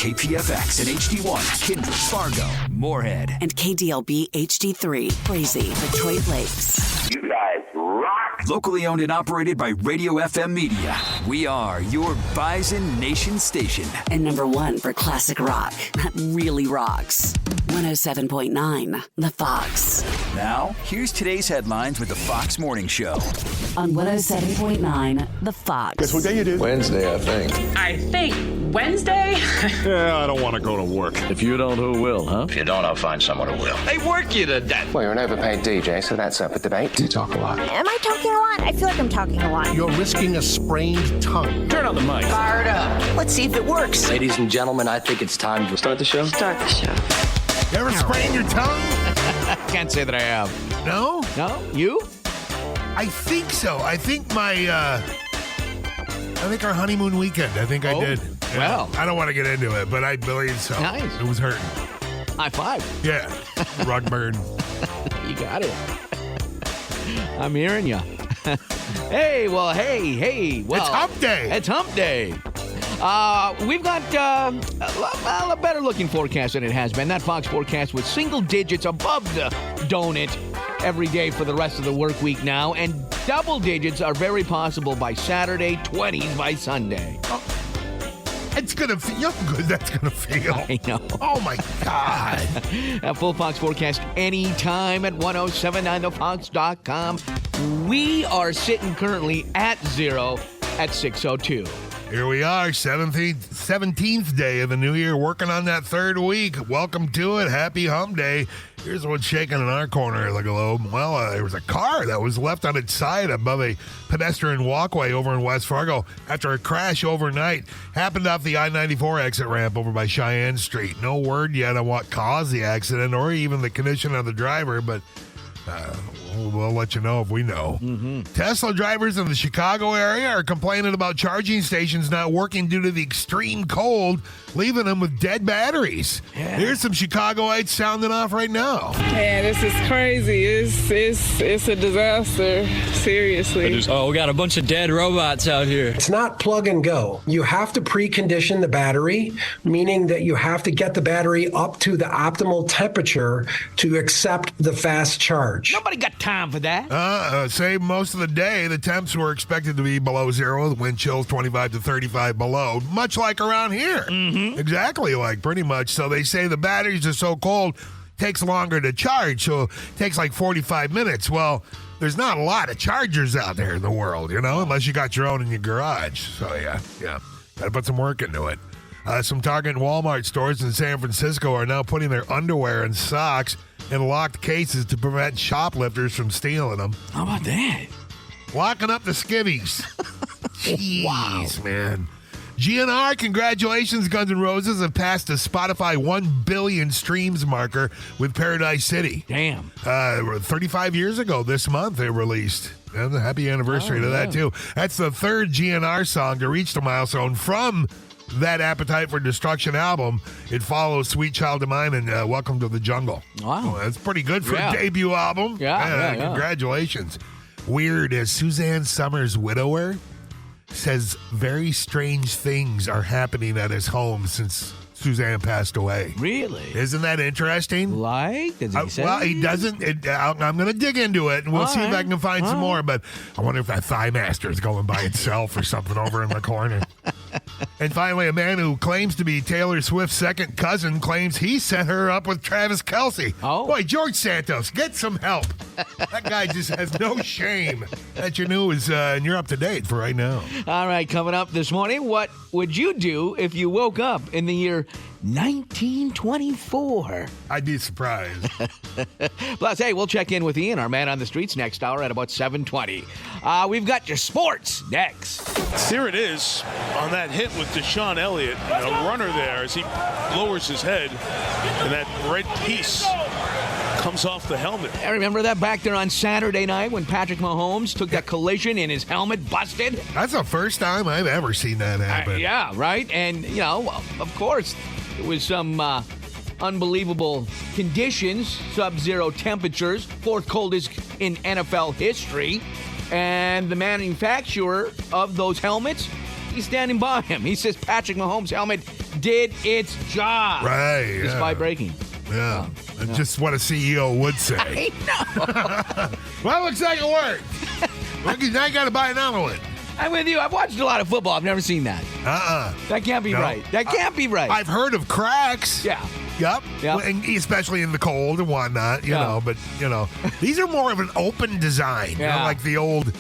KPFX and HD1, Kindred, Fargo, Moorhead. And KDLB HD3, Crazy, Detroit Lakes. You guys rock! Locally owned and operated by Radio FM Media. We are your Bison Nation station. And number one for classic rock that really rocks. 107.9, The Fox. Now, here's today's headlines with the Fox Morning Show. On 107.9, The Fox. Guess what day it is? Wednesday, I think. I think Wednesday? Yeah, I don't want to go to work. If you don't, who will, huh? If you don't, I'll find someone who will. They work you to death. Well, you're an overpaid DJ, so that's up for debate. You talk a lot. Am I talking a lot? I feel like I'm talking a lot. You're risking a sprained tongue. Turn on the mic. Fired up. Let's see if it works. Ladies and gentlemen, I think it's time to start the show. Start the show. You ever sprain your tongue? Can't say that I have. No? No? You? I think so. I think our honeymoon weekend. I think I did. Yeah. Well. I don't want to get into it, but I believe so. Nice. It was hurting. High five. Yeah. Rug burn. You got it. I'm hearing you. Hey. Well, It's hump day. It's hump day. We've got a better looking forecast than it has been. That Fox forecast with single digits above the donut every day for the rest of the work week now, and double digits are very possible by Saturday, 20s by Sunday. It's going to feel good. That's going to feel. I know. Oh, my God. That full Fox forecast anytime at 1079thefox.com. We are sitting currently at 0 at 6:02. Here we are, 17th day of the new year, working on that third week. Welcome to it. Happy hump day. Here's what's shaking in our corner of the globe. Well, there was a car that was left on its side above a pedestrian walkway over in West Fargo after a crash overnight. Happened off the I-94 exit ramp over by Cheyenne Street. No word yet on what caused the accident or even the condition of the driver, but we'll let you know if we know. Mm-hmm. Tesla drivers in the Chicago area are complaining about charging stations not working due to the extreme cold, leaving them with dead batteries. Yeah. Here's some Chicagoites sounding off right now. Man, this is crazy. It's a disaster. Seriously. We got a bunch of dead robots out here. It's not plug and go. You have to precondition the battery, meaning that you have to get the battery up to the optimal temperature to accept the fast charge. Nobody got time for that. Say most of the day, the temps were expected to be below zero, with wind chills 25 to 35 below, much like around here. Mm-hmm. Exactly like, pretty much. So they say the batteries are so cold, takes longer to charge, so it takes like 45 minutes. Well, there's not a lot of chargers out there in the world, unless you got your own in your garage. So, yeah, got to put some work into it. Some Target and Walmart stores in San Francisco are now putting their underwear and socks in locked cases to prevent shoplifters from stealing them. How about that? Locking up the skivvies. Jeez, wow. Man. GNR, congratulations, Guns N' Roses have passed the Spotify 1 billion streams marker with Paradise City. Damn. 35 years ago this month they released. And a happy anniversary to that, too. That's the third GNR song to reach the milestone from that Appetite for Destruction album. It follows Sweet Child of Mine and Welcome to the Jungle. Wow. That's pretty good for a debut album. Yeah. Congratulations. Weird as Suzanne Summers' widower says very strange things are happening at his home since Suzanne passed away. Really? Isn't that interesting? Like? Does he say? Well, he doesn't. I'm going to dig into it, and we'll see if I can find some more. But I wonder if that Thigh Master is going by itself or something over in the corner. And finally, a man who claims to be Taylor Swift's second cousin claims he set her up with Travis Kelce. Oh. Boy, George Santos, get some help. That guy just has no shame. That's your news, and you're up to date for right now. All right, coming up this morning, what would you do if you woke up in the year 1924? I'd be surprised. Plus, hey, we'll check in with Ian, our man on the streets, next hour at about 7:20. We've got your sports next. Here it is on that hit with Deshaun Elliott. A runner there as he lowers his head, and that red piece comes off the helmet. I remember that back there on Saturday night when Patrick Mahomes took that collision and his helmet busted. That's the first time I've ever seen that happen. Yeah, right? And, of course, it was some unbelievable conditions, sub-zero temperatures, fourth coldest in NFL history. And the manufacturer of those helmets He's standing by him. He says Patrick Mahomes' helmet did its job. Right. Despite breaking. Yeah. That's just what a CEO would say. I know. Well, looks like it worked. Now you got to buy another one. I'm with you. I've watched a lot of football. I've never seen that. That can't be right. That can't be right. I've heard of cracks. Yeah. Yep. And especially in the cold and whatnot, you know. But, these are more of an open design. Like the old,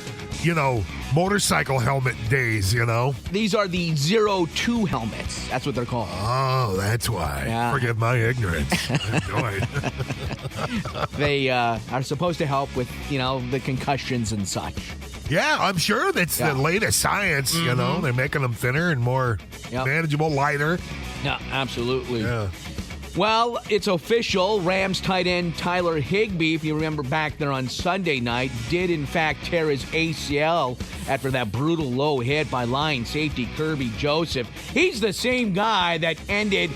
motorcycle helmet days, These are the 02 helmets. That's what they're called. Oh, that's why. Yeah. Forgive my ignorance. Enjoy it. They are supposed to help with, the concussions and such. Yeah, I'm sure that's the latest science, They're making them thinner and more manageable, lighter. Yeah, absolutely. Yeah. Well, it's official. Rams tight end Tyler Higbee, if you remember back there on Sunday night, did in fact tear his ACL after that brutal low hit by Lions safety Kirby Joseph. He's the same guy that ended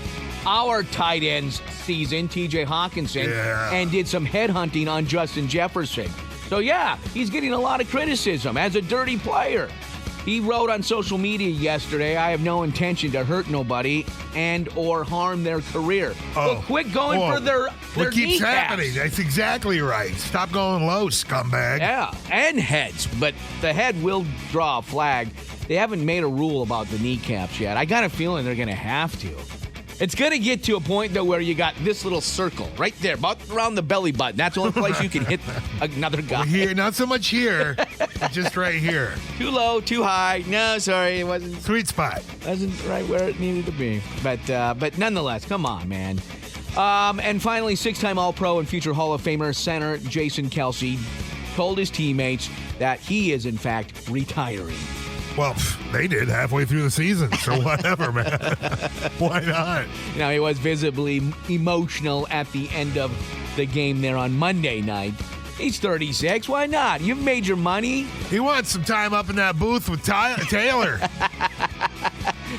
our tight ends season, TJ Hawkinson, and did some headhunting on Justin Jefferson. So, he's getting a lot of criticism as a dirty player. He wrote on social media yesterday, "I have no intention to hurt nobody and or harm their career." Well, quit going for their what keeps kneecaps. happening? That's exactly right. Stop going low, scumbag. Yeah, and heads. But the head will draw a flag. They haven't made a rule about the kneecaps yet. I got a feeling they're going to have to. It's going to get to a point, though, where you got this little circle right there, about around the belly button. That's the only place you can hit another guy. Here, not so much here, just right here. Too low, too high. No, sorry, it wasn't. Sweet spot. Wasn't right where it needed to be. But nonetheless, come on, man. And finally, six-time All-Pro and future Hall of Famer center Jason Kelce told his teammates that he is, in fact, retiring. Well, they did halfway through the season, so whatever, man. Why not? He was visibly emotional at the end of the game there on Monday night. He's 36. Why not? You've made your money. He wants some time up in that booth with Taylor.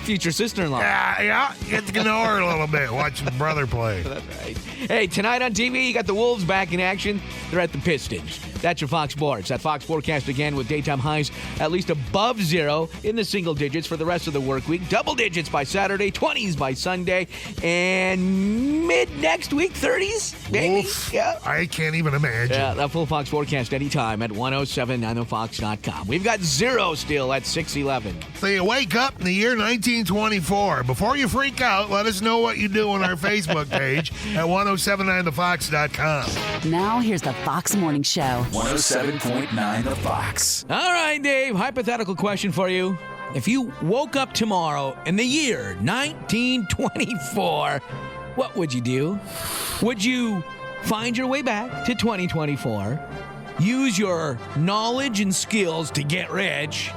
Future sister-in-law. Yeah. Get to know her a little bit. Watching the brother play. That's right. Hey, tonight on TV, you got the Wolves back in action. They're at the Pistons. That's your Fox Sports. That Fox forecast again with daytime highs at least above zero in the single digits for the rest of the work week. Double digits by Saturday, 20s by Sunday, and mid next week, 30s, maybe. Oof. Yeah. I can't even imagine. Yeah, that full Fox forecast anytime at 1079thefox.com. We've got zero still at 611. So you wake up in the year 1924. Before you freak out, let us know what you do on our Facebook page at 1079thefox.com. Now here's the Fox Morning Show. 107.9 The Fox. All right, Dave, hypothetical question for you. If you woke up tomorrow in the year 1924, what would you do? Would you find your way back to 2024, use your knowledge and skills to get rich,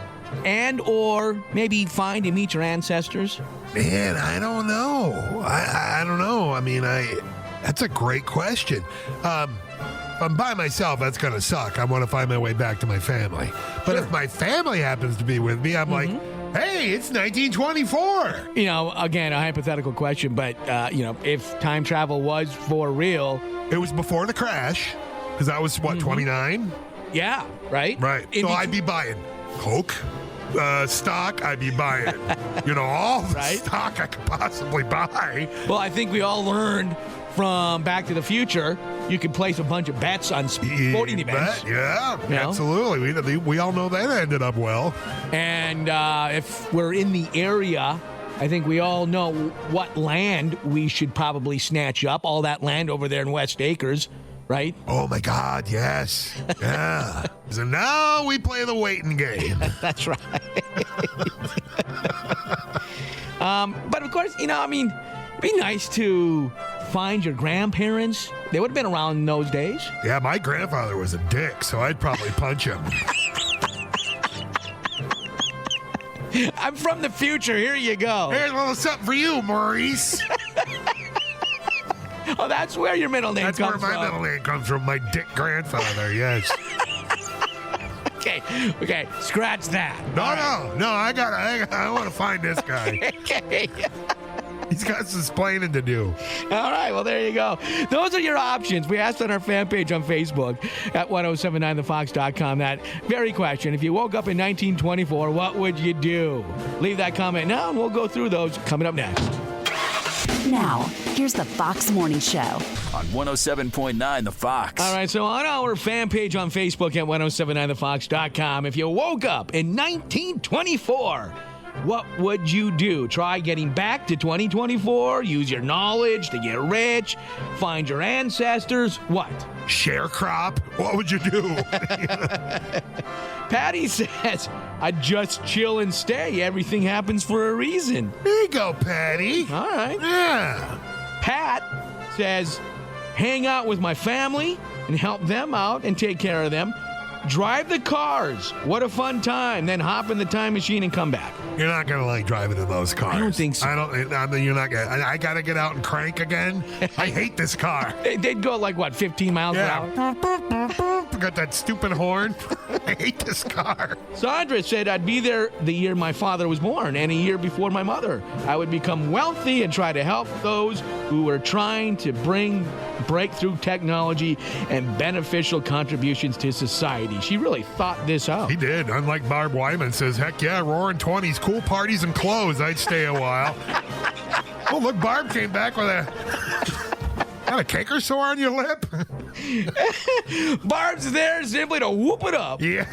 and or maybe find and meet your ancestors? Man, I don't know. I don't know. I mean, that's a great question. If I'm by myself, that's going to suck. I want to find my way back to my family. But if my family happens to be with me, I'm like, hey, it's 1924. Again, a hypothetical question, but, if time travel was for real. It was before the crash, because I was, 29? Yeah, right? Right. So I'd be buying Coke, stock, I'd be buying, all the stock I could possibly buy. Well, I think we all learned from Back to the Future, you could place a bunch of bets on sporting events. Yeah, absolutely. We all know that ended up well. And if we're in the area, I think we all know what land we should probably snatch up. All that land over there in West Acres, right? Oh, my God, yes. Yeah. So now we play the waiting game. That's right. But, of course, it'd be nice to find your grandparents. They would have been around in those days. Yeah, my grandfather was a dick, so I'd probably punch him. I'm from the future. Here you go. Here's a little something for you, Maurice. Oh, that's where your middle name comes from. That's where my middle name comes from, my dick grandfather, yes. Okay, scratch that. No, I want to find this guy. Okay. He's got some explaining to do. All right, well, there you go. Those are your options. We asked on our fan page on Facebook at 1079thefox.com that very question. If you woke up in 1924, what would you do? Leave that comment now, and we'll go through those coming up next. Now, here's the Fox Morning Show on 107.9 The Fox. All right, so on our fan page on Facebook at 1079thefox.com, if you woke up in 1924, what would you do? Try getting back to 2024, use your knowledge to get rich, find your ancestors, what? Sharecrop? What would you do? Patty says, I'd just chill and stay. Everything happens for a reason. There you go, Patty. All right. Yeah. Pat says, hang out with my family and help them out and take care of them. Drive the cars. What a fun time. Then hop in the time machine and come back. You're not going to like driving in those cars. I don't think so. You're not going to. I got to get out and crank again. I hate this car. They'd go like, what, 15 miles an hour? Got that stupid horn. I hate this car. Sandra said, I'd be there the year my father was born and a year before my mother. I would become wealthy and try to help those who were trying to bring breakthrough technology and beneficial contributions to society. She really thought this out. He did. Unlike Barb Wyman says, heck yeah, roaring 20s, cool parties and clothes. I'd stay a while. Oh, look, Barb came back with got a canker sore on your lip? Barb's there simply to whoop it up. Yep.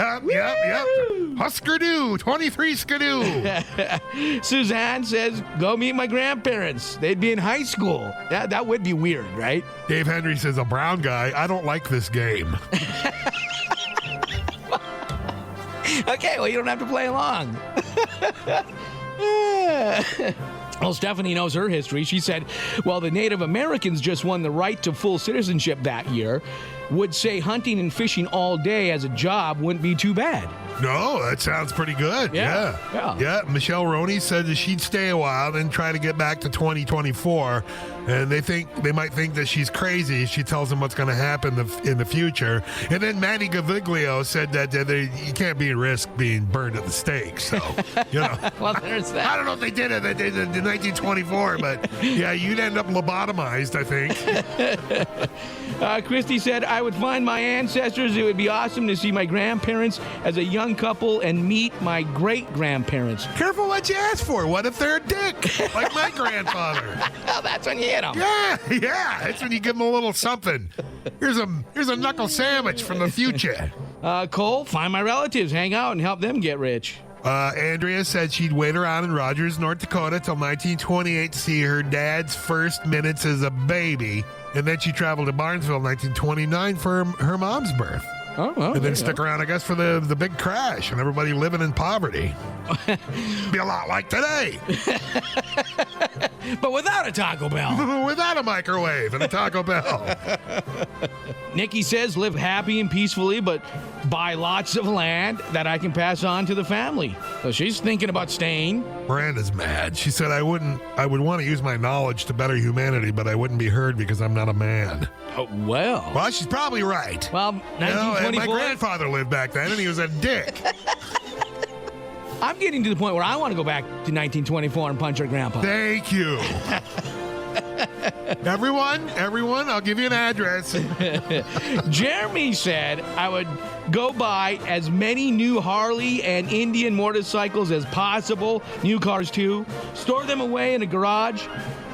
Husker-doo, 23 skidoo. Suzanne says, go meet my grandparents. They'd be in high school. That would be weird, right? Dave Henry says, a brown guy, I don't like this game. Okay, well, you don't have to play along. Well, Stephanie knows her history. She said, well, the Native Americans just won the right to full citizenship that year. Would say hunting and fishing all day as a job wouldn't be too bad. No, that sounds pretty good. Yeah. Michelle Roney said that she'd stay a while, then try to get back to 2024. And they might think that she's crazy. She tells them what's going to happen in the future. And then Manny Gaviglio said that you can't be at risk being burned at the stake. So, well, there's that. I don't know if they did it in 1924, but yeah, you'd end up lobotomized, I think. Christy said, I would find my ancestors. It would be awesome to see my grandparents as a young couple and meet my great-grandparents. Careful what you ask for. What if they're a dick, like my grandfather? Well, that's when you hit them. Yeah. That's when you give them a little something. Here's a knuckle sandwich from the future. Cole, find my relatives, hang out, and help them get rich. Andrea said she'd wait around in Rogers, North Dakota till 1928 to see her dad's first minutes as a baby. And then she traveled to Barnesville in 1929 for her mom's birth. Oh, well, and then stick around, I guess, for the big crash and everybody living in poverty. Be a lot like today. But without a Taco Bell. Without a microwave and a Taco Bell. Nikki says, live happy and peacefully, but buy lots of land that I can pass on to the family. So she's thinking about staying. Miranda's mad. She said, I would want to use my knowledge to better humanity, but I wouldn't be heard because I'm not a man. Oh, well. Well, she's probably right. Well, 1924. My grandfather lived back then, and he was a dick. I'm getting to the point where I want to go back to 1924 and punch her grandpa. Thank you. Everyone, I'll give you an address. Jeremy said I would go buy as many new Harley and Indian motorcycles as possible, new cars too, store them away in a garage,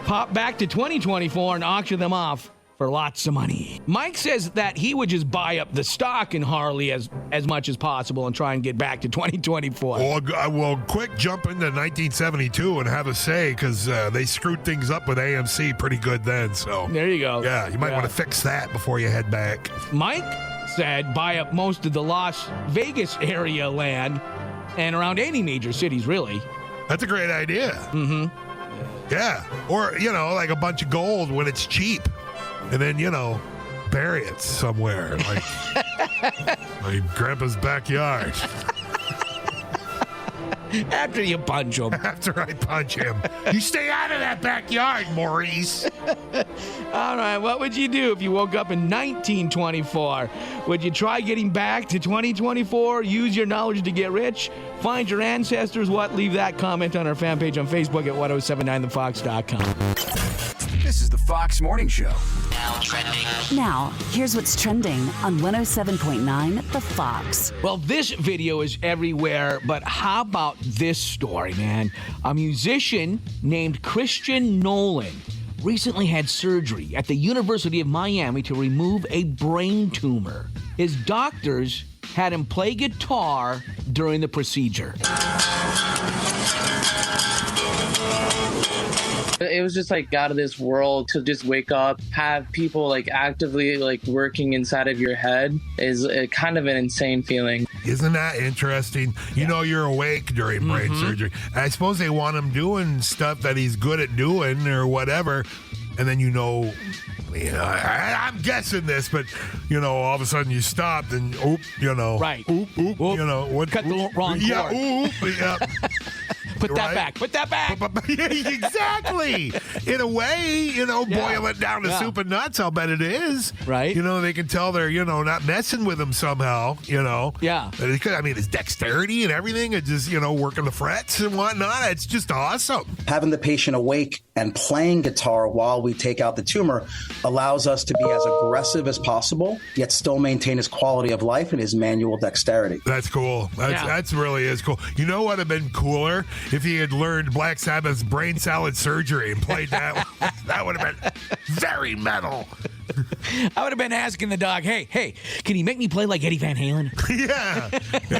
pop back to 2024 and auction them off for lots of money. Mike says that he would just buy up the stock in Harley as much as possible and try and get back to 2024. Well, quick jump into 1972 and have a say, because they screwed things up with AMC pretty good then. So there you go. Yeah, you might want to fix that before you head back. Mike said buy up most of the Las Vegas area land and around any major cities, really. That's a great idea. Mm-hmm. Yeah. Or, like a bunch of gold when it's cheap. And then, bury it somewhere, like my grandpa's backyard. After you punch him. After I punch him. You stay out of that backyard, Maurice. All right, what would you do if you woke up in 1924? Would you try getting back to 2024, use your knowledge to get rich, find your ancestors? What? Leave that comment on our fan page on Facebook at 1079thefox.com. This is the Fox Morning Show. Now, here's what's trending on 107.9 The Fox. Well, this video is everywhere, but how about this story, man? A musician named Christian Nolan recently had surgery at the University of Miami to remove a brain tumor. His doctors had him play guitar during the procedure. It was just like out of this world to just wake up, have people like actively like working inside of your head is kind of an insane feeling. Isn't that interesting? You know, you're awake during brain surgery. I suppose they want him doing stuff that he's good at doing or whatever. And then, I'm guessing this, but, all of a sudden you stopped and, Right. Cut the wrong chord. Yeah. Put that back. Put that back. Yeah, exactly. In a way, boil it down to soup and nuts, I'll bet it is. Right. They can tell they're, not messing with him somehow, Yeah. But his dexterity and everything, and just, working the frets and whatnot, it's just awesome. Having the patient awake and playing guitar while we take out the tumor allows us to be as aggressive as possible, yet still maintain his quality of life and his manual dexterity. That's cool. That's really is cool. You know what would have been cooler? If he had learned Black Sabbath's Brain Salad Surgery and played that, that would have been very metal. I would have been asking the dog, hey, can you make me play like Eddie Van Halen? Yeah,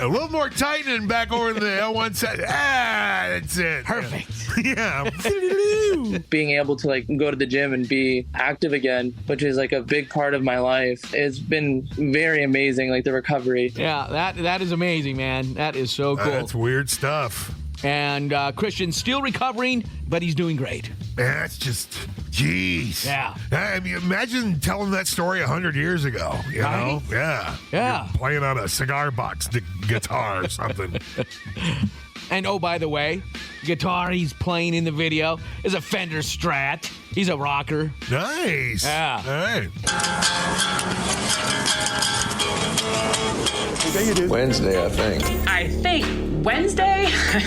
a little more tightening back over in the L1 side. That's it. Perfect. Yeah. Being able to like go to the gym and be active again, which is like a big part of my life, it's been very amazing, like the recovery. Yeah, that is amazing, man. That is so cool. That's weird stuff. And Christian's still recovering, but he's doing great. Man, that's just, jeez. Yeah. I mean, imagine telling that story 100 years ago, you know? Yeah. Yeah. You're playing on a cigar box guitar or something. And oh, by the way, guitar he's playing in the video is a Fender Strat. He's a rocker. Nice. Yeah. All right. Wednesday, I think. I think Wednesday?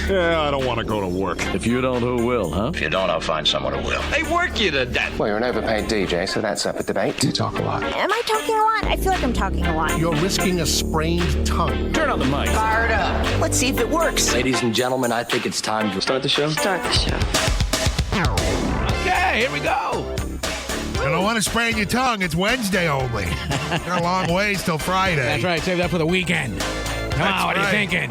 Yeah, I don't want to go to work. If you don't, who will, huh? If you don't, I'll find someone who will. They work you to death. Well, you're an overpaid DJ, so that's up for debate. You talk a lot. Am I talking a lot? I feel like I'm talking a lot. You're risking a sprained tongue. Turn on the mic. Fired up. Let's see if it works. Ladies and gentlemen, I think it's time to start the show. Start the show. Okay, here we go. I don't want to sprain your tongue. It's Wednesday only. You're a long ways till Friday. That's right. Save that for the weekend. Come on, what are you thinking?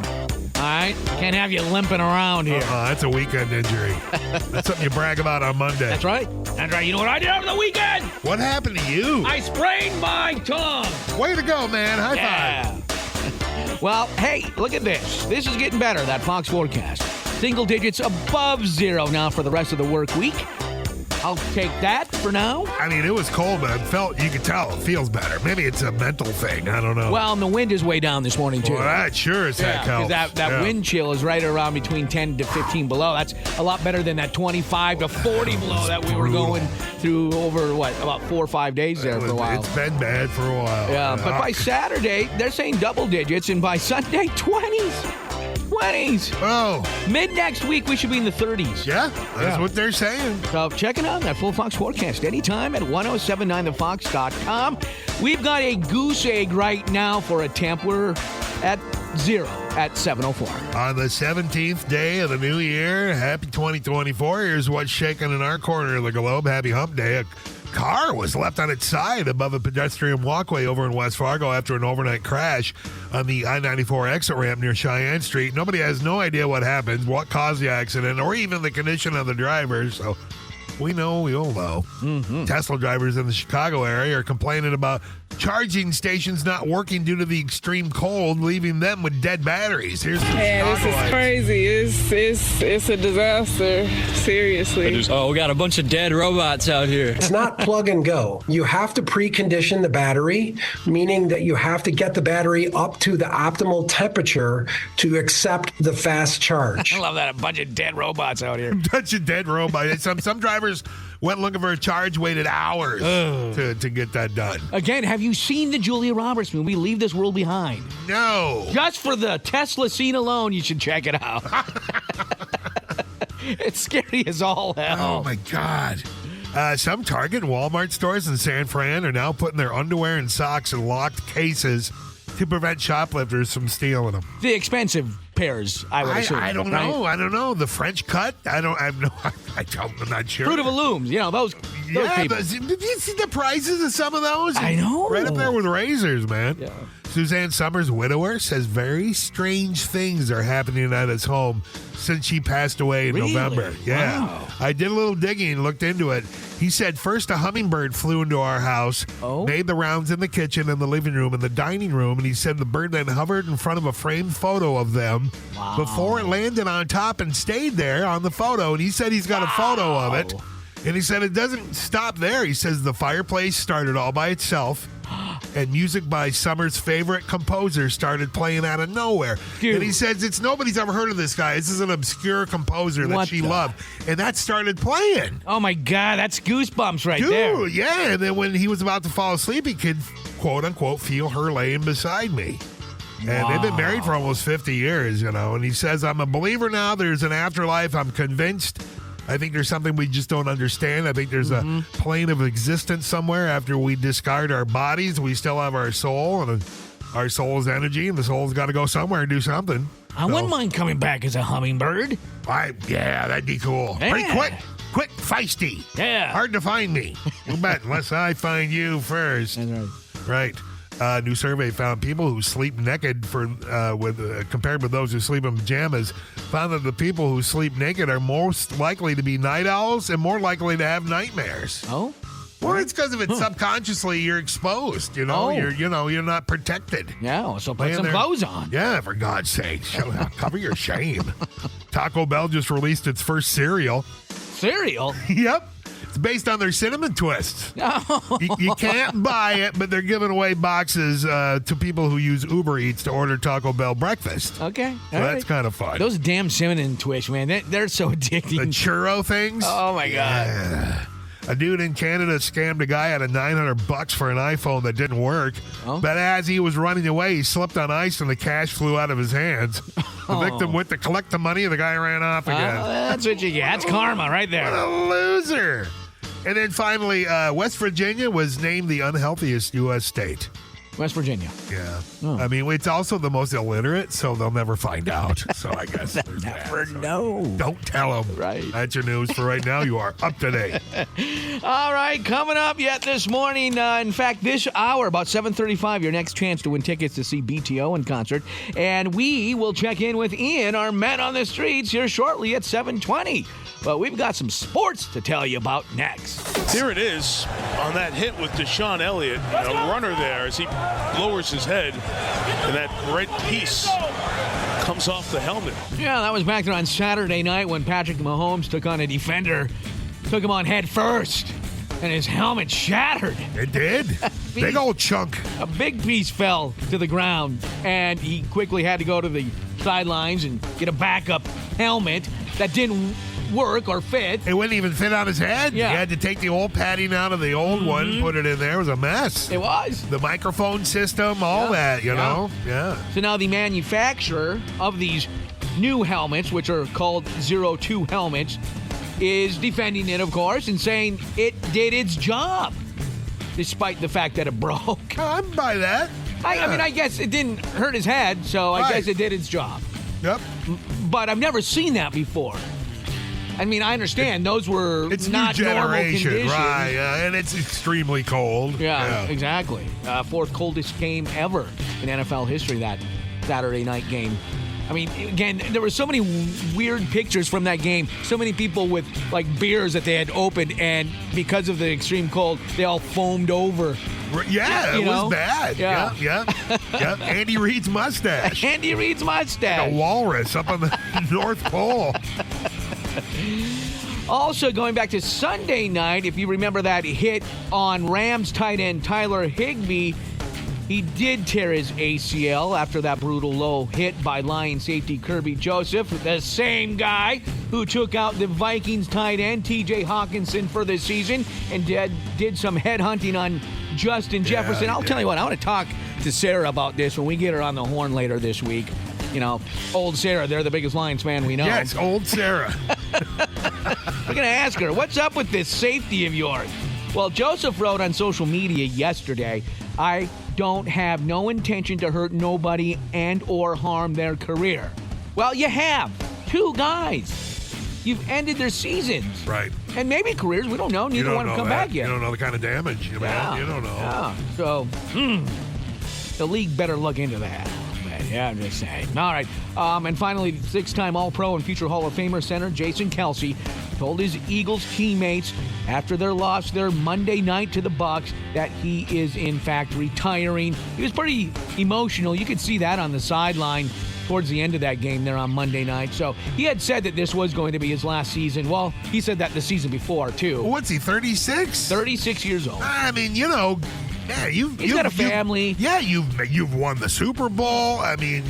All right? Can't have you limping around here. That's a weekend injury. That's something you brag about on Monday. That's right. That's right. You know what I did over the weekend? What happened to you? I sprained my tongue. Way to go, man. High five. Well, hey, look at this. This is getting better, that Fox forecast. Single digits above zero now for the rest of the work week. I'll take that for now. I mean, it was cold, but you could tell it feels better. Maybe it's a mental thing. I don't know. Well, and the wind is way down this morning, too. Well, that sure as heck helps. That wind chill is right around between 10 to 15 below. That's a lot better than that 25 to 40 below that we were going through over, about 4 or 5 days there for a while. It's been bad for a while. Yeah, but by Saturday, they're saying double digits, and by Sunday, 20s. 20s. Oh. Mid next week, we should be in the 30s. Yeah, that's what they're saying. So check it out, that full Fox forecast anytime at 1079thefox.com. We've got a goose egg right now for a temp. We're at zero at 7:04. On the 17th day of the new year, happy 2024. Here's what's shaking in our corner of the globe. Happy hump day. A car was left on its side above a pedestrian walkway over in West Fargo after an overnight crash on the I-94 exit ramp near Cheyenne Street. Nobody has no idea what happened, what caused the accident, or even the condition of the driver. So we all know. Tesla drivers in the Chicago area are complaining about charging stations not working due to the extreme cold, leaving them with dead batteries. Here's the this is crazy. It's a disaster. Seriously. We got a bunch of dead robots out here. It's not plug and go. You have to precondition the battery, meaning that you have to get the battery up to the optimal temperature to accept the fast charge. I love that. A bunch of dead robots out here. A bunch of dead robots. Some drivers Went looking for a charge, waited hours to get that done. Again, have you seen the Julia Roberts movie, Leave This World Behind? No. Just for the Tesla scene alone, you should check it out. It's scary as all hell. Oh, my God. Some Target and Walmart stores in San Fran are now putting their underwear and socks in locked cases to prevent shoplifters from stealing them. The expensive pairs, I would assume. I don't know. I don't know. The French cut? I'm not sure. Fruit of the Looms, those people. Did you see the prices of some of those? I know. Right up there with razors, man. Yeah. Suzanne Summers' widower says very strange things are happening at his home since she passed away in November. Yeah. Wow. I did a little digging and looked into it. He said first a hummingbird flew into our house, made the rounds in the kitchen and the living room and the dining room, and he said the bird then hovered in front of a framed photo of them before it landed on top and stayed there on the photo. And he said he's got a photo of it. And he said it doesn't stop there. He says the fireplace started all by itself. And music by Summer's favorite composer started playing out of nowhere. Dude. And he says nobody's ever heard of this guy. This is an obscure composer that she loved. And that started playing. Oh, my God. That's goosebumps right Dude, there. yeah. And then when he was about to fall asleep, he could, quote unquote, feel her laying beside me. And they've been married for almost 50 years, And he says, I'm a believer now. There's an afterlife. I'm convinced. I think there's something we just don't understand. I think there's a plane of existence somewhere after we discard our bodies. We still have our soul, and our soul is energy, and the soul's got to go somewhere and do something. I wouldn't mind coming back as a hummingbird. Yeah, that'd be cool. Yeah. Pretty quick, feisty. Yeah. Hard to find me. You bet, unless I find you first. That's right. Right. New survey found people who sleep naked compared with those who sleep in pajamas, found that the people who sleep naked are most likely to be night owls and more likely to have nightmares. Oh? Well, it's because of it subconsciously you're exposed, You're not protected. Yeah, so put some clothes on. Yeah, for God's sake. Cover your shame. Taco Bell just released its first cereal. Cereal? Yep. It's based on their cinnamon twists. You can't buy it, but they're giving away boxes to people who use Uber Eats to order Taco Bell breakfast. Okay. So that's kind of fun. Those damn cinnamon twists, man, they're so addicting. The churro things? Oh, my God. Yeah. A dude in Canada scammed a guy out of $900 for an iPhone that didn't work. But as he was running away, he slipped on ice and the cash flew out of his hands. The victim went to collect the money and the guy ran off again. That's what you get. That's karma right there. What a loser. And then finally, West Virginia was named the unhealthiest U.S. state. West Virginia. Yeah. I mean, it's also the most illiterate, so they'll never find out. So I guess they'll never know. Don't tell them. Right. That's your news for right now. You are up to date. All right, coming up yet this morning. In fact, this hour, about 7:35, your next chance to win tickets to see BTO in concert. And we will check in with Ian, our man on the streets, here shortly at 7:20. But we've got some sports to tell you about next. Here it is on that hit with Deshaun Elliott. A runner there as he lowers his head, and that red piece comes off the helmet. Yeah, that was back there on Saturday night when Patrick Mahomes took on a defender, took him on head first, and his helmet shattered. It did? Big old chunk. A big piece fell to the ground, and he quickly had to go to the sidelines and get a backup helmet that didn't work or fit. It wouldn't even fit on his head. Yeah. He had to take the old padding out of the old one, put it in there. It was a mess. It was. The microphone system, all that, you know? Yeah. So now the manufacturer of these new helmets, which are called 02 helmets, is defending it, of course, and saying it did its job, despite the fact that it broke. I'm by that. I mean, I guess it didn't hurt his head, so I guess it did its job. Yep. But I've never seen that before. I mean, I understand those were it's not new normal generation, conditions. right? And it's extremely cold. Yeah, exactly. Fourth coldest game ever in NFL history, that Saturday night game. I mean, again, there were so many weird pictures from that game. So many people with, like, beers that they had opened, and because of the extreme cold, they all foamed over. Yeah, it was bad. Yeah. Andy Reid's mustache. Andy Reid's mustache. Like a walrus up on the North Pole. Also, going back to Sunday night, if you remember that hit on Rams tight end Tyler Higbee, He did tear his ACL after that brutal low hit by Lion safety Kirby Joseph, the same guy who took out the Vikings tight end TJ Hawkinson for this season and did some headhunting on Justin Jefferson. I'll tell you what, I want to talk to Sarah about this when we get her on the horn later this week. You know, old Sarah, they're the biggest Lions fan we know. Yes, old Sarah. We're going to ask her, what's up with this safety of yours? Well, Joseph wrote on social media yesterday, I don't have no intention to hurt nobody and or harm their career. Well, you have. 2 guys. You've ended their seasons. Right. And maybe careers. We don't know. Neither one have come back yet. You don't know the kind of damage, man. You don't know. Yeah. So, the league better look into that. Yeah, I'm just saying. All right. And finally, 6-time All-Pro and future Hall of Famer center Jason Kelce told his Eagles teammates after their loss their Monday night to the Bucs that he is, in fact, retiring. He was pretty emotional. You could see that on the sideline towards the end of that game there on Monday night. So he had said that this was going to be his last season. Well, he said that the season before, too. What's he, 36? 36 years old. I mean, you know... Yeah, he's got a family. You've won the Super Bowl. I mean,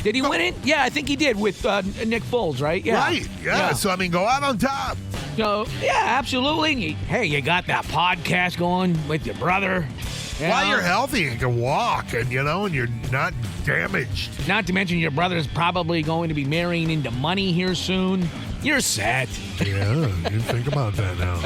Did he win it? Yeah, I think he did with Nick Foles, right? Yeah. Right. Yeah. So I mean, go out on top. So yeah, absolutely. Hey, you got that podcast going with your brother. While you're healthy and can walk, and and you're not damaged. Not to mention your brother's probably going to be marrying into money here soon. You're set. Yeah, you think about that now.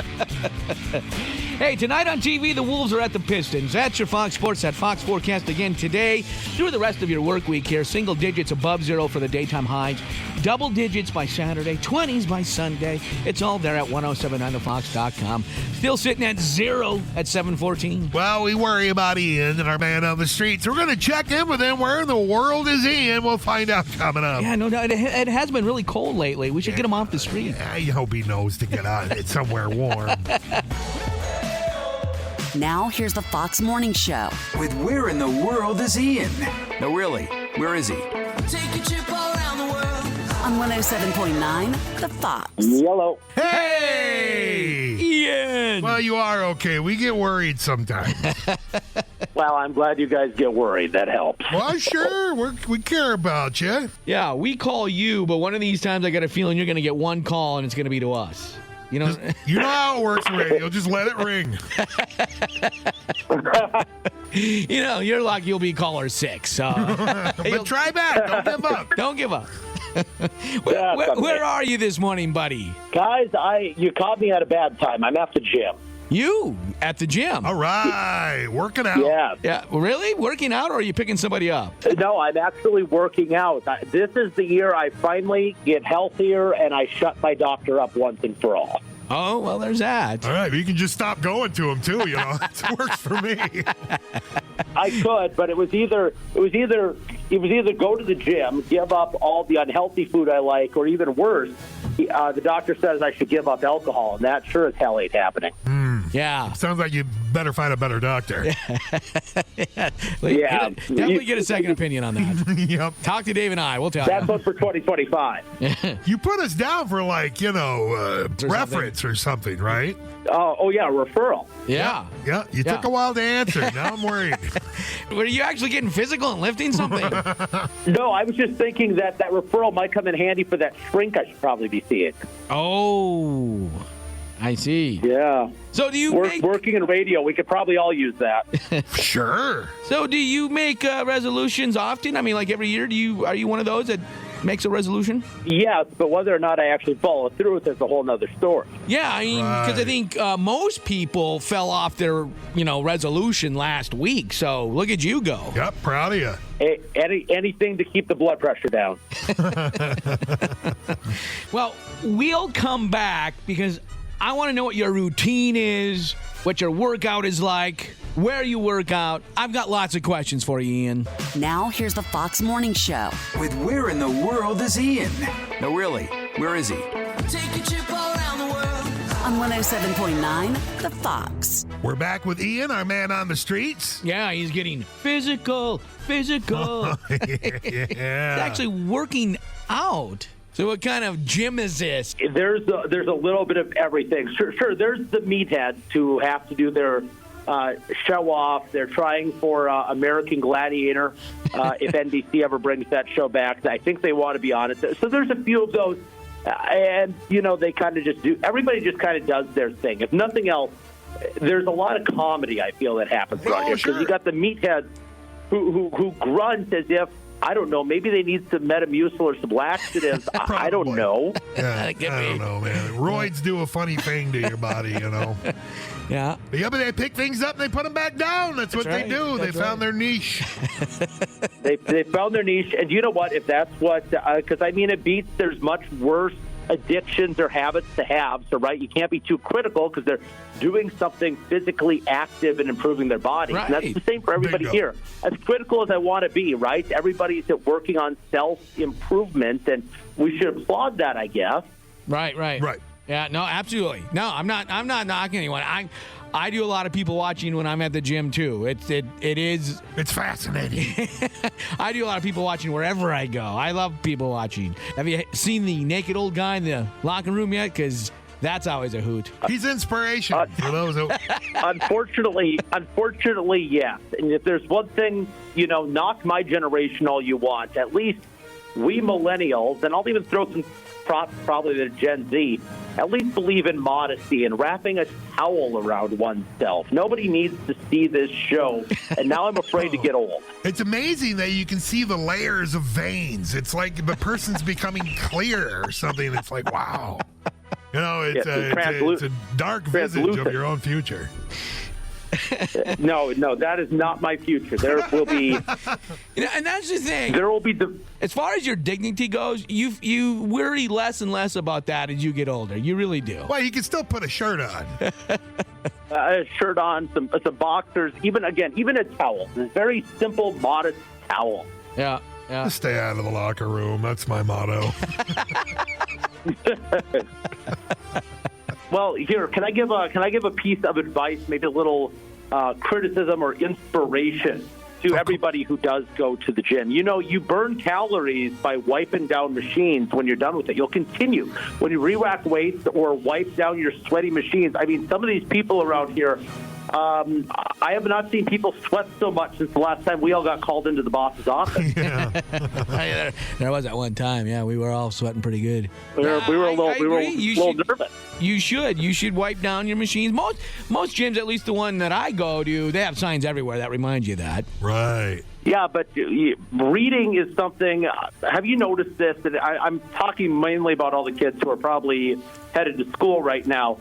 Hey, tonight on TV, the Wolves are at the Pistons. That's your Fox Sports at Fox Forecast again today. Through the rest of your work week here, single digits above 0 for the daytime highs, double digits by Saturday, 20s by Sunday. It's all there at 1079thefox.com. Still sitting at 0 at 7:14. Well, we worry about Ian and our man on the streets. We're going to check in with him. Where in the world is Ian? We'll find out coming up. Yeah, no, it has been really cold lately. We should get him off the street. I hope he knows to get out. It's somewhere warm. Now, here's the Fox Morning Show. With Where in the World is Ian? No, really, where is he? Take a trip around the world. On 107.9, The Fox. Yellow. Hey! Ian! Well, you are okay. We get worried sometimes. Well, I'm glad you guys get worried. That helps. Well, sure. We care about you. Yeah, we call you, but one of these times I got a feeling you're going to get one call, and it's going to be to us. You know how it works, radio. Just let it ring. You're lucky you'll be caller 6. But try back. Don't give up. Don't give up. Where are you this morning, buddy? Guys, you caught me at a bad time. I'm at the gym. You at the gym? All right, working out. Yeah. Really? Working out, or are you picking somebody up? No, I'm actually working out. This is the year I finally get healthier and I shut my doctor up once and for all. Oh, well, there's that. All right, you can just stop going to him too. It works for me. I could, but it was either go to the gym, give up all the unhealthy food I like, or even worse, the doctor says I should give up alcohol, and that sure as hell ain't happening. Yeah. Sounds like you better find a better doctor. Definitely get a second opinion on that. Yep. Talk to Dave and I. We'll tell That's you. one for 2025. You put us down for reference or something, right? Oh yeah, referral. Yeah. Yeah. You took a while to answer. Now I'm worried. Were you actually getting physical and lifting something? No, I was just thinking that referral might come in handy for that shrink I should probably be seeing. Oh, I see. Yeah. So do you working in radio? We could probably all use that. Sure. So do you make resolutions often? I mean, like every year, are you one of those that makes a resolution? Yes, but whether or not I actually follow through with it is a whole other story. Yeah, I mean, because I think most people fell off their, resolution last week. So look at you go. Yep, proud of you. Anything to keep the blood pressure down. Well, we'll come back because I want to know what your routine is, what your workout is like, where you work out. I've got lots of questions for you, Ian. Now, here's the Fox Morning Show. With Where in the World is Ian? No, really, where is he? Take a trip around the world. On 107.9, The Fox. We're back with Ian, our man on the streets. Yeah, he's getting physical. Yeah. He's actually working out. So what kind of gym is this? There's a little bit of everything. Sure. There's the meatheads who have to do their show off. They're trying for American Gladiator. If NBC ever brings that show back, I think they want to be on it. So there's a few of those. And, they kind of just do. Everybody just kind of does their thing. If nothing else, there's a lot of comedy, I feel, that happens around here. Because you got the meatheads who grunt as if, I don't know, maybe they need some Metamucil or some laxatives. I don't know. Yeah, I don't know, man. Roids do a funny thing to your body, Yeah. But they pick things up and they put them back down. That's what they do. They found their niche. They found their niche. And you know what? If that's what, because it beats, there's much worse addictions or habits to have. So, right, you can't be too critical because they're doing something physically active and improving their body. Right. And that's the same for everybody here. As critical as I want to be, right? Everybody's working on self-improvement, and we should applaud that, I guess. Right. Yeah, no, absolutely. No, I'm not knocking anyone. I do a lot of people watching when I'm at the gym too. It's fascinating. I do a lot of people watching wherever I go. I love people watching. Have you seen the naked old guy in the locker room yet? Because that's always a hoot. He's inspiration for those who... Unfortunately, yes. And if there's one thing, knock my generation all you want. At least we millennials, and I'll even throw some props probably to Gen Z, at least believe in modesty and wrapping a towel around oneself. Nobody needs to see this show, and now I'm afraid to get old. It's amazing that you can see the layers of veins. It's like the person's becoming clear or something. It's like, wow. It's a dark visage of your own future. No, that is not my future. There will be, and that's the thing. There will be as far as your dignity goes, you worry less and less about that as you get older. You really do. Well, you can still put a shirt on. A shirt on, some boxers, even a towel. A very simple, modest towel. Yeah. Just stay out of the locker room. That's my motto. Well, here, can I give a piece of advice, maybe a little criticism or inspiration to everybody who does go to the gym? You burn calories by wiping down machines when you're done with it. You'll continue. When you re-rack weights or wipe down your sweaty machines, some of these people around here, I have not seen people sweat so much since the last time we all got called into the boss's office. There was that one time. Yeah, we were all sweating pretty good. We were a little nervous. You should wipe down your machines. Most gyms, at least the one that I go to, they have signs everywhere that remind you of that. Right. Yeah, but reading is something. Have you noticed this? That I'm talking mainly about all the kids who are probably headed to school right now.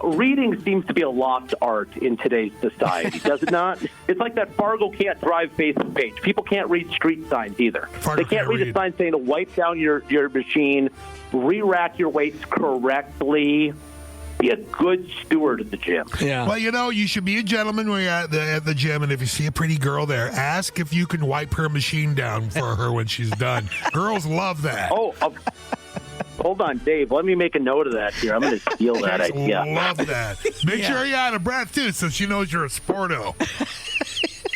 Reading seems to be a lost art in today's society, does it not? It's like that Fargo can't drive Facebook page. People can't read street signs either. They can't read a sign saying to wipe down your machine, re-rack your weights correctly. Be a good steward at the gym. Yeah. Well, you should be a gentleman when you're at the gym, and if you see a pretty girl there, ask if you can wipe her machine down for her when she's done. Girls love that. Hold on, Dave. Let me make a note of that here. I'm going to steal that idea. Love that. Make sure you're out of breath, too, so she knows you're a sporto.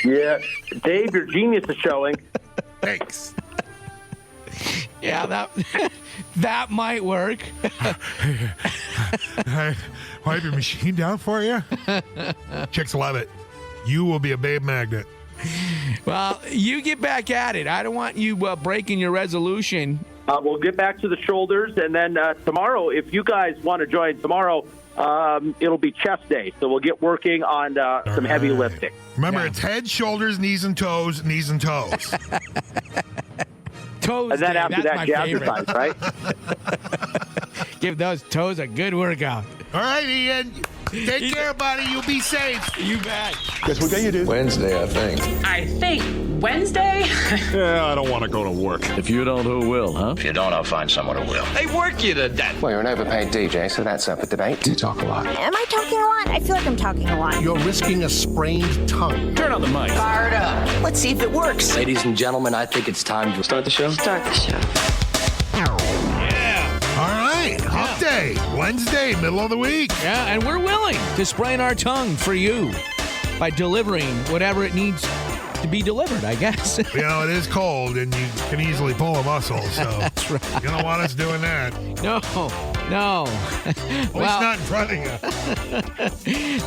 Yeah. Dave, your genius is showing. Thanks. Yeah, that might work. Wipe your machine down for you? Chicks love it. You will be a babe magnet. Well, you get back at it. I don't want you breaking your resolution. We'll get back to the shoulders, and then tomorrow, if you guys want to join tomorrow, it'll be chest day. So we'll get working on some heavy lifting. Remember, it's head, shoulders, knees and toes, knees and toes. Toes, and then Dave, after that, jazzercise, right? Give those toes a good workout. All right, Ian. Take care, buddy. You'll be safe. You bet. Guess what day you do? Wednesday, I think. I think Wednesday? Yeah, I don't want to go to work. If you don't, who will, huh? If you don't, I'll find someone who will. They work you to death. Well, you're an overpaid DJ, so that's up for debate. You talk a lot. Am I talking a lot? I feel like I'm talking a lot. You're risking a sprained tongue. Turn on the mic. Fired up. Let's see if it works. Ladies and gentlemen, I think it's time to start the show. Start the show. All right, hump day, Wednesday, middle of the week. Yeah, and we're willing to sprain our tongue for you by delivering whatever it needs to be delivered, I guess. It is cold, and you can easily pull a muscle, so that's right. You don't want us doing that. No. No. Well, not in front of you.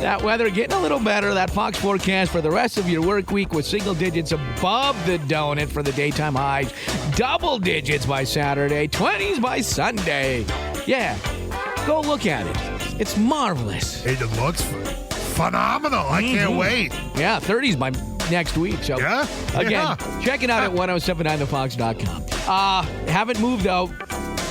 That weather getting a little better. That Fox forecast for the rest of your work week with single digits above the donut for the daytime highs. Double digits by Saturday. 20s by Sunday. Yeah. Go look at it. It's marvelous. It looks phenomenal. I can't wait. Yeah, 30s by next week. So yeah. Again, check it out at 1079thefox.com. Haven't moved though.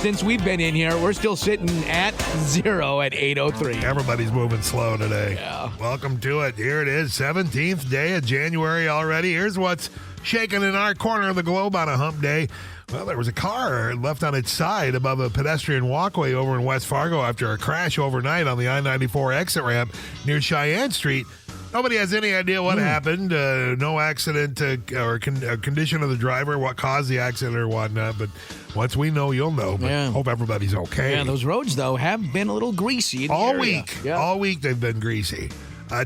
Since we've been in here, we're still sitting at 0 at 8:03. Everybody's moving slow today. Yeah. Welcome to it. Here it is, 17th day of January already. Here's what's shaking in our corner of the globe on a hump day. Well, there was a car left on its side above a pedestrian walkway over in West Fargo after a crash overnight on the I-94 exit ramp near Cheyenne Street. Nobody has any idea what happened. No accident or condition of the driver, what caused the accident or whatnot. But once we know, you'll know. But hope everybody's okay. Yeah, those roads, though, have been a little greasy. All week. Yeah. All week they've been greasy.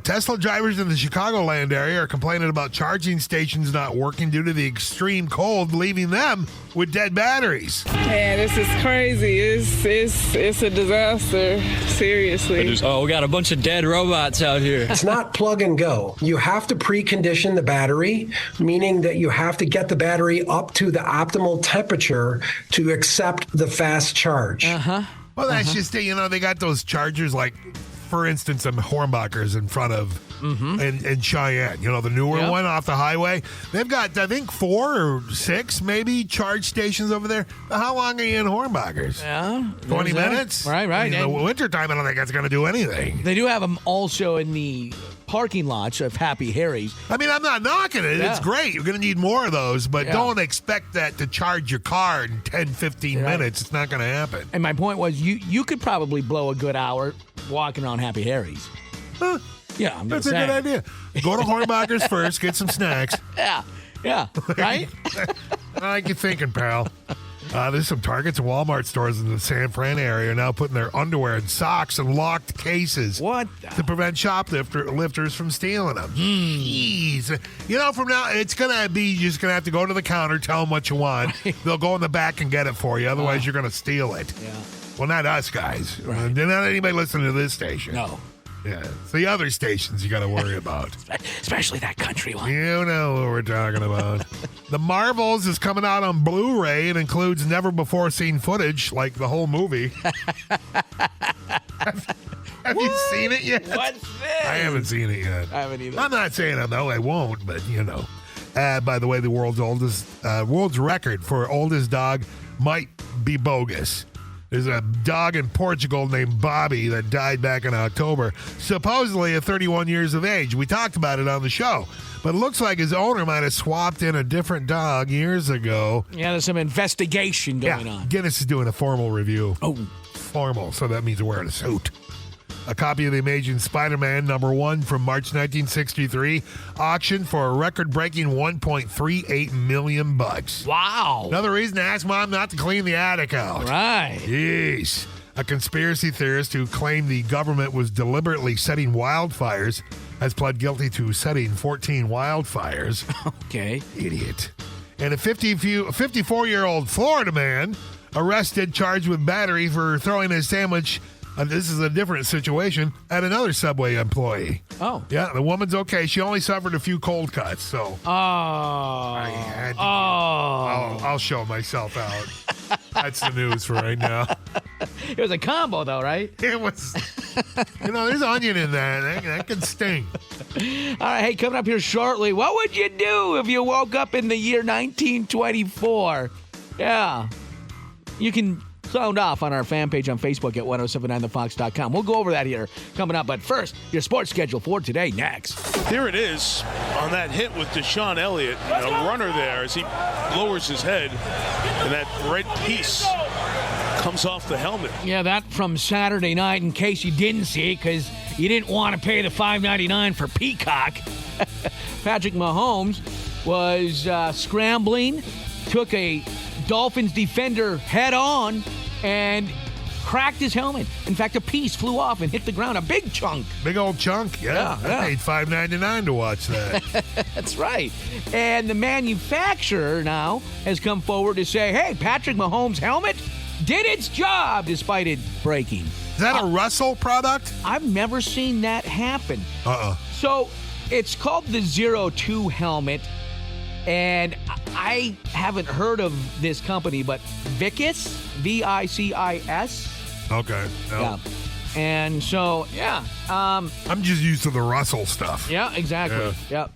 Tesla drivers in the Chicagoland area are complaining about charging stations not working due to the extreme cold, leaving them with dead batteries. Man, this is crazy. It's a disaster. Seriously. We got a bunch of dead robots out here. It's not plug and go. You have to precondition the battery, meaning that you have to get the battery up to the optimal temperature to accept the fast charge. Well, that's just it. You know, they got those chargers like, for instance, some Hornbachers in front of in Cheyenne. You know, the newer one off the highway. They've got, I think, 4 or 6 maybe charge stations over there. How long are you in Hornbachers? Yeah. 20 minutes? Right. In the wintertime, I don't think that's going to do anything. They do have them also in the parking lots of Happy Harry's. I mean, I'm not knocking it. Yeah. It's great. You're going to need more of those, but don't expect that to charge your car in 10, 15 minutes. It's not going to happen. And my point was, you could probably blow a good hour walking around Happy Harry's. Huh. Yeah, I'm that's a saying. good idea. Go to Hornbachers first, get some snacks. Yeah, right? I like you thinking, pal. There's some Targets and Walmart stores in the San Fran area now putting their underwear and socks in locked cases. What? To prevent shoplifters from stealing them. Jeez. You know, from now, it's going to be, you're just going to have to go to the counter, tell them what you want. They'll go in the back and get it for you. Otherwise, you're going to steal it. Yeah. Well, not us, guys. Right. Not anybody listening to this station. No. Yeah, it's the other stations you got to worry about. Especially that country one. You know what we're talking about. The Marvels is coming out on Blu-ray. It includes never-before-seen footage, like the whole movie. Have you seen it yet? What's this? I haven't seen it yet. I haven't either. I'm not saying I won't, but you know. By the way, the world's record for oldest dog might be bogus. There's a dog in Portugal named Bobby that died back in October, supposedly at 31 years of age. We talked about it on the show, but it looks like his owner might have swapped in a different dog years ago. Yeah, there's some investigation going on. Guinness is doing a formal review. Oh. Formal, so that means wearing a suit. A copy of The Amazing Spider-Man #1 from March 1963 auctioned for a record-breaking $1.38 million. Wow. Another reason to ask Mom not to clean the attic out. Right. Yes. A conspiracy theorist who claimed the government was deliberately setting wildfires has pled guilty to setting 14 wildfires. Okay. Idiot. And a 54-year-old Florida man arrested, charged with battery for throwing a sandwich. This is a different situation at another Subway employee. Oh. Yeah, the woman's okay. She only suffered a few cold cuts, so. I'll show myself out. That's the news for right now. It was a combo, though, right? It was. There's onion in there. That can sting. All right, hey, coming up here shortly, what would you do if you woke up in the year 1924? Yeah. You can sound off on our fan page on Facebook at 1079thefox.com. We'll go over that here coming up. But first, your sports schedule for today next. Here it is on that hit with Deshaun Elliott. A runner there as he lowers his head. And that red piece comes off the helmet. Yeah, that from Saturday night in case you didn't see it because you didn't want to pay the $5.99 for Peacock. Patrick Mahomes was scrambling, took a Dolphins defender head on and cracked his helmet. In fact, a piece flew off and hit the ground, a big chunk. Big old chunk, yeah. I paid $5.99 to watch that. That's right. And the manufacturer now has come forward to say, hey, Patrick Mahomes' helmet did its job despite it breaking. Is that a Russell product? I've never seen that happen. Uh-uh. So it's called the 02 helmet, and I haven't heard of this company, but Vicis, V-I-C-I-S. Okay. No. Yeah. And so, yeah. I'm just used to the Russell stuff. Yeah, exactly. Yeah. Yep.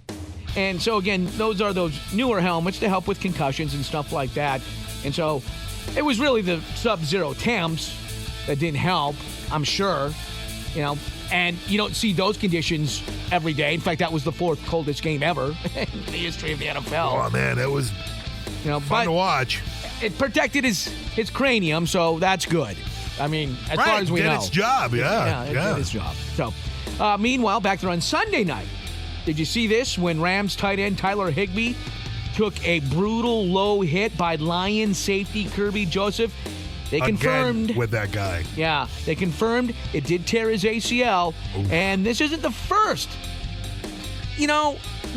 And so, again, those are those newer helmets to help with concussions and stuff like that. And so it was really the sub-zero temps that didn't help, I'm sure. You know, and you don't see those conditions every day. In fact, that was the fourth coldest game ever in the history of the NFL. Oh, man, it was fun to watch. It protected his cranium, so that's good. I mean, as far as we know. It did its job, yeah. It did its job. So, meanwhile, back there on Sunday night, did you see this when Rams tight end Tyler Higbee took a brutal low hit by Lions safety Kirby Joseph? They confirmed. Again with that guy. Yeah, they confirmed it did tear his ACL. Oof. And this isn't the first,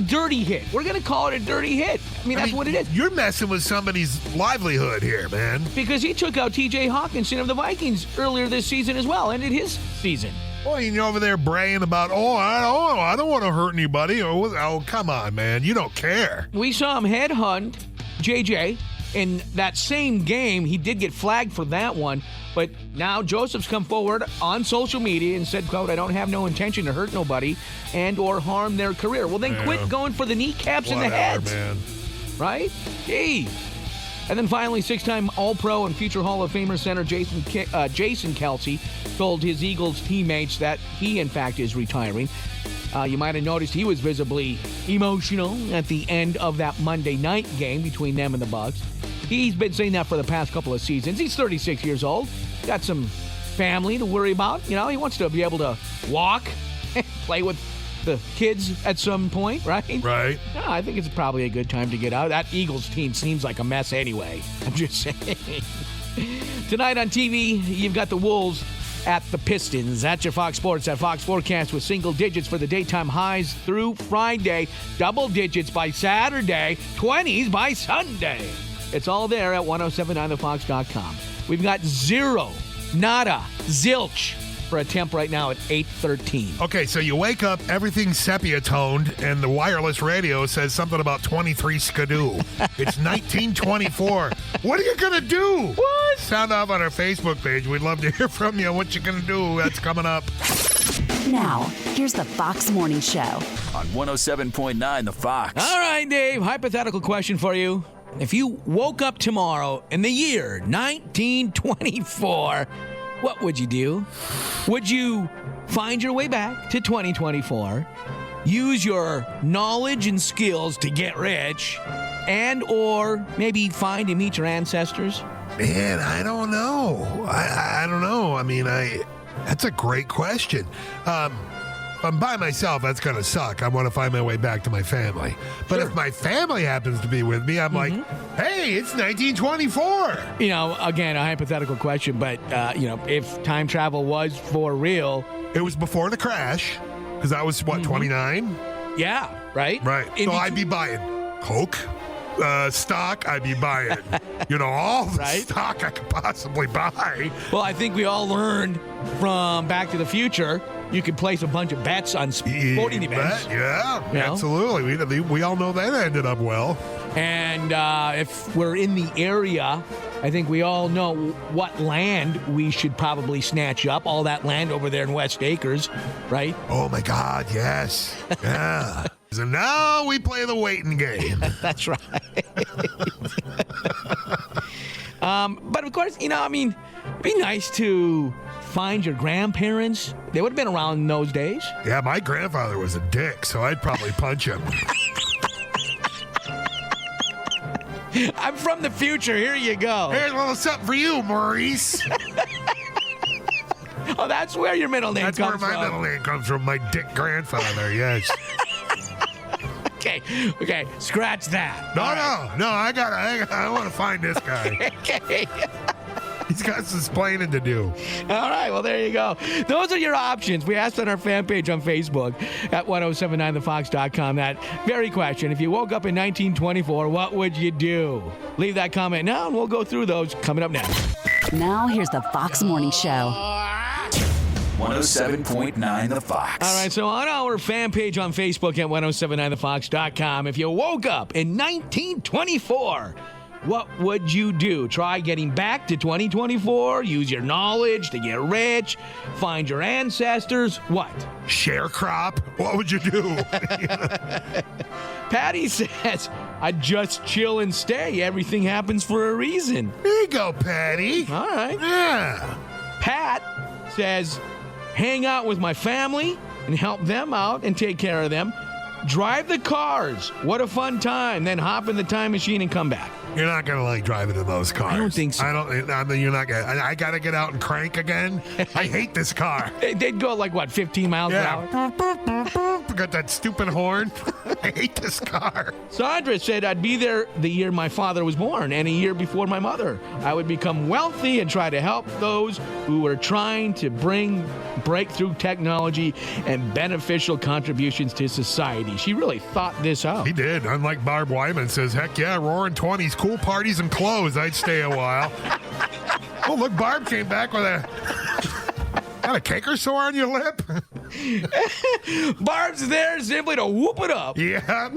dirty hit. We're going to call it a dirty hit. I mean, that's what it is. You're messing with somebody's livelihood here, man. Because he took out T.J. Hawkinson of the Vikings earlier this season as well, ended his season. Boy, you're over there braying about, I don't want to hurt anybody. Oh, come on, man. You don't care. We saw him headhunt J.J. in that same game. He did get flagged for that one. But now Joseph's come forward on social media and said, quote, I don't have no intention to hurt nobody and or harm their career. Well, then quit going for the kneecaps and the heads. Man. Right? Gee. And then finally, six-time All-Pro and future Hall of Famer center Jason Kelce told his Eagles teammates that he, in fact, is retiring. You might have noticed he was visibly emotional at the end of that Monday night game between them and the Bucs. He's been saying that for the past couple of seasons. He's 36 years old. Got some family to worry about. He wants to be able to walk, play with the kids at some point, right? Right. Yeah, I think it's probably a good time to get out. That Eagles team seems like a mess anyway. I'm just saying. Tonight on TV, you've got the Wolves at the Pistons. That's your Fox Sports at Fox Forecast with single digits for the daytime highs through Friday, double digits by Saturday, 20s by Sunday. It's all there at 1079thefox.com. We've got zero, nada, zilch for a temp right now at 8:13. Okay, so you wake up, everything's sepia-toned, and the wireless radio says something about 23 skidoo. It's 1924. What are you going to do? What? Sound off on our Facebook page. We'd love to hear from you. What you going to do? That's coming up. Now, here's the Fox Morning Show. On 107.9 The Fox. All right, Dave, hypothetical question for you. If you woke up tomorrow in the year 1924, what would you do? Would you find your way back to 2024, use your knowledge and skills to get rich, and or maybe find and meet your ancestors? Man, I don't know. I don't know. I mean, that's a great question. If I'm by myself, that's going to suck. I want to find my way back to my family. But if my family happens to be with me, I'm like, hey, it's 1924. Again, a hypothetical question, but, if time travel was for real. It was before the crash, because I was, 29? Yeah, right? Right. So I'd be buying Coke, stock, I'd be buying, all the stock I could possibly buy. Well, I think we all learned from Back to the Future, you could place a bunch of bets on sporting events. Yeah, absolutely. We all know that ended up well. And if we're in the area, I think we all know what land we should probably snatch up. All that land over there in West Acres, right? Oh, my God, yes. Yeah. So now we play the waiting game. That's right. But, of course, it'd be nice to find your grandparents. They would have been around in those days. Yeah, my grandfather was a dick, so I'd probably punch him. I'm from the future. Here you go. Here's a little something for you, Maurice. Oh, that's where your middle name comes from. That's where my middle name comes from, my dick grandfather, yes. Okay, scratch that. No, I want to find this guy. Okay. He's got some explaining to do. All right, well, there you go. Those are your options. We asked on our fan page on Facebook at 1079thefox.com that very question. If you woke up in 1924, what would you do? Leave that comment now, and we'll go through those coming up next. Now here's the Fox Morning Show. 107.9 The Fox. All right, so on our fan page on Facebook at 1079thefox.com, if you woke up in 1924, what would you do? Try getting back to 2024? Use your knowledge to get rich? Find your ancestors? What? Sharecrop? What would you do? Patty says, I'd just chill and stay. Everything happens for a reason. There you go, Patty. All right. Yeah. Pat says, hang out with my family and help them out and take care of them. Drive the cars. What a fun time. Then hop in the time machine and come back. You're not going to like driving in those cars. I don't think so. I mean, you're not going to. I got to get out and crank again. I hate this car. They'd go like, what, 15 miles per hour? Got that stupid horn. I hate this car. Sandra said, I'd be there the year my father was born and a year before my mother. I would become wealthy and try to help those who were trying to bring breakthrough technology and beneficial contributions to society. She really thought this out. He did. Unlike Barb Wyman says, heck yeah, roaring 20s, cool parties and clothes. I'd stay a while. Oh, look, Barb came back with got a canker sore on your lip? Barb's there simply to whoop it up. Yep.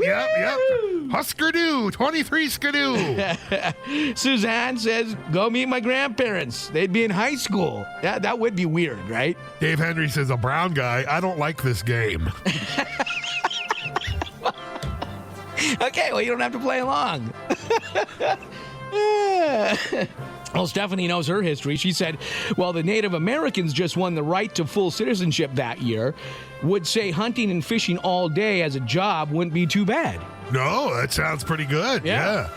Husker-doo, 23 skidoo. Suzanne says, go meet my grandparents. They'd be in high school. That would be weird, right? Dave Henry says, a brown guy, I don't like this game. Okay, well, you don't have to play along. Well, Stephanie knows her history. She said, well, the Native Americans just won the right to full citizenship that year. Would say hunting and fishing all day as a job wouldn't be too bad. No, that sounds pretty good. Yeah.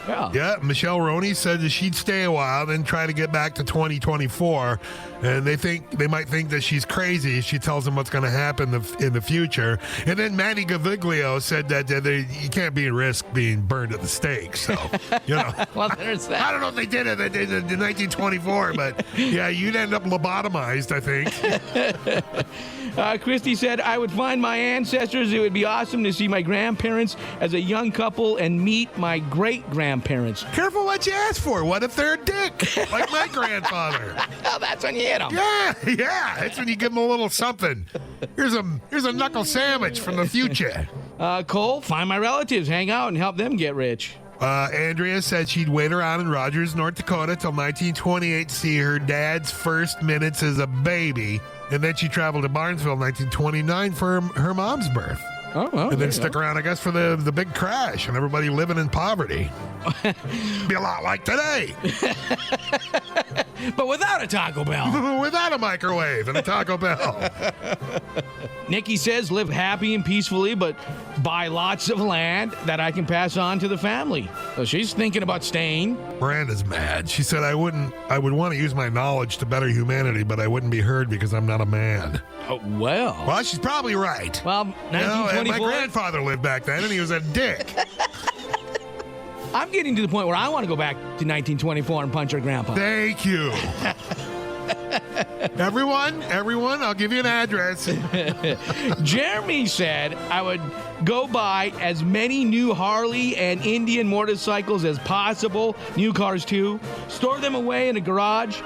Michelle Roney said that she'd stay a while, then try to get back to 2024. And they might think that she's crazy if she tells them what's going to happen in the future. And then Manny Gaviglio said that you can't be at risk being burned at the stake. So, Well, there's that. I don't know if they did it in 1924, but yeah, you'd end up lobotomized, I think. Christy said, I would find my ancestors. It would be awesome to see my grandparents as a young couple and meet my great-grandparents. Careful what you ask for. What if they're a dick? Like my grandfather. Well, that's when you hit them. Yeah. That's when you give them a little something. Here's a knuckle sandwich from the future. Cole, find my relatives, hang out, and help them get rich. Andrea said she'd wait around in Rogers, North Dakota till 1928 to see her dad's first minutes as a baby. And then she traveled to Barnesville in 1929 for her mom's birth. Oh, well, and then stuck around, I guess, for the big crash and everybody living in poverty. Be a lot like today. But without a Taco Bell. Without a microwave and a Taco Bell. Nikki says, live happy and peacefully, but buy lots of land that I can pass on to the family. So she's thinking about staying. Miranda's mad. She said, I would want to use my knowledge to better humanity, but I wouldn't be heard because I'm not a man. Oh, well. Well, she's probably right. Well, 1924. My grandfather lived back then, and he was a dick. I'm getting to the point where I want to go back to 1924 and punch her grandpa. Thank you. Everyone, I'll give you an address. Jeremy said I would go buy as many new Harley and Indian motorcycles as possible, new cars too, store them away in a garage,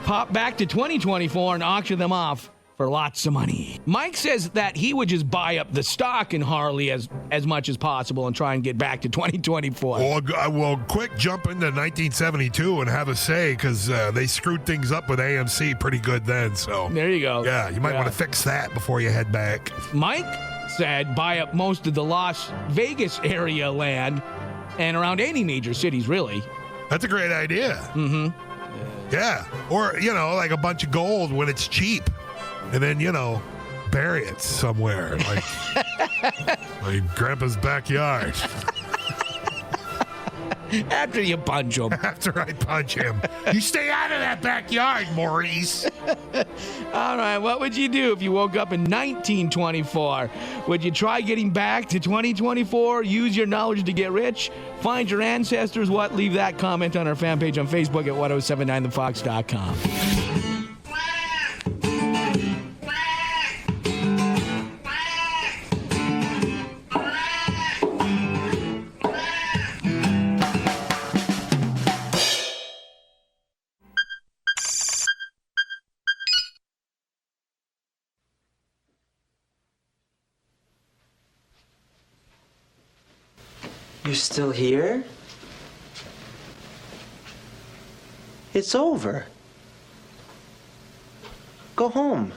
pop back to 2024 and auction them off for lots of money. Mike says that he would just buy up the stock in Harley as much as possible and try and get back to 2024. Well, quick jump into 1972 and have a say, because they screwed things up with AMC pretty good then. So there you go. Yeah, you might want to fix that before you head back. Mike said buy up most of the Las Vegas area land and around any major cities, really. That's a great idea. Mm-hmm. Yeah. Or, like a bunch of gold when it's cheap. And then, bury it somewhere, like my grandpa's backyard. After you punch him. After I punch him. You stay out of that backyard, Maurice. All right, what would you do if you woke up in 1924? Would you try getting back to 2024? Use your knowledge to get rich? Find your ancestors? What? Leave that comment on our fan page on Facebook at 1079thefox.com. You're still here? It's over. Go home.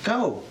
Go.